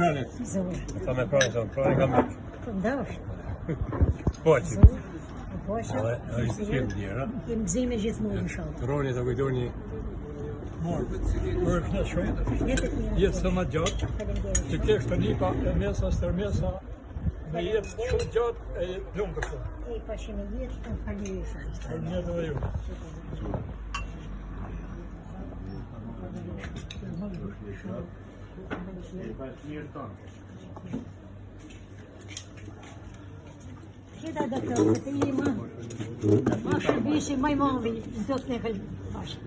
Sa me pranë, sa me pranë kam me. Ndosh. Po që. Po që. Është qenë djera. Kem gzime gjithmonë inshallah. Roni të kujtoni. Për këtë shumë, jetë së më gjatë, që kesh të nipa e mesa, stërmesa, me jetë shumë gjatë e plumë për këtë. E pashim e jetë të falirishëm. Për mjetë dhe ju. Shida doktor, të ima, ma shërbishi, ma i mavi, në të të nekëll bashkë.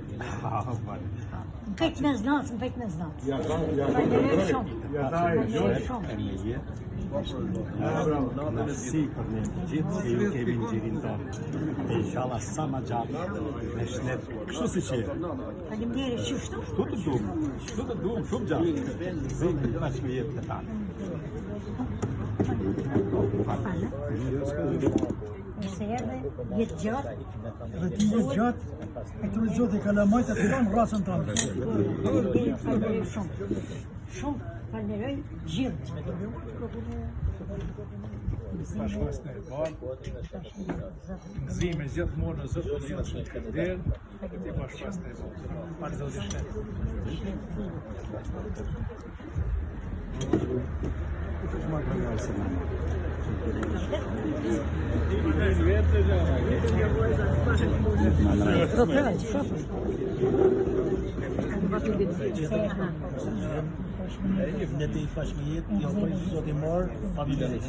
Në pejtë me znatë, në pejtë me znatë. Falenderoj shumë. Falenderoj shumë. Nësi për ne gjithë që ju kemi në gjirin tonë. E inshallah sa ma gjatë me shnet, kështu si që jetë. Faleminderit qështu. Kështu të duhem shumë gjatë. Zemi pash me jetë të tanë. Nëse erdhe, jetë gjatë. Dhe ti jetë gjatë, e të rëgjot e kalamajt e të tonë rasën tonë. Falenderoj shumë. Shumë falenderoj gjithë. Bashkësne e parë, nëzime gjithmonë në zëtë në jetë shumë këtë delë, e ti bashkësne e parë. Parë zotë i shtetë. Ne të i pash me jetë, jo për i zot i marë, familjerit.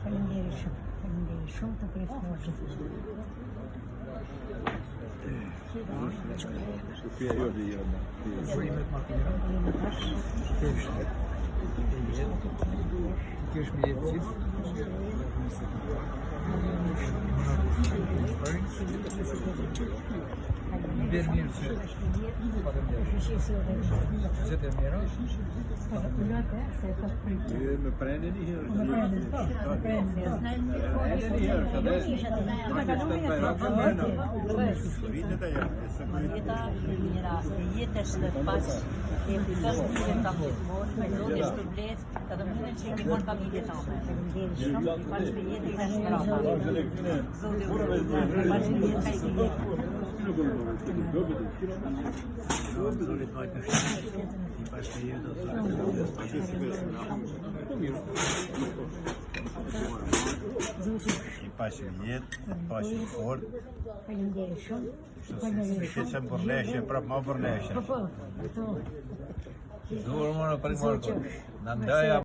Falenderoj shumë. Falenderoj shumë të preferoj. Kesh me jetë gjithë. Bërë mirë që gjithë e mira. Me prene një herë. Jeta mira, jetë është pas e kujtosh mirë kam gjithmonë, me zotë është të bletë, të dhe mundën që kemi morë familje tame. Shumë, pas me jetë i është mrapa. Zotë u pas me jetë ka si jetë. Zorit vajt në shtë, i pash me jetë do të I pash me jetë, pash me fort. Falenderoj shumë. Që më përleshje, prapë ma përleshje. Po. Durë më në primorë, në ndaja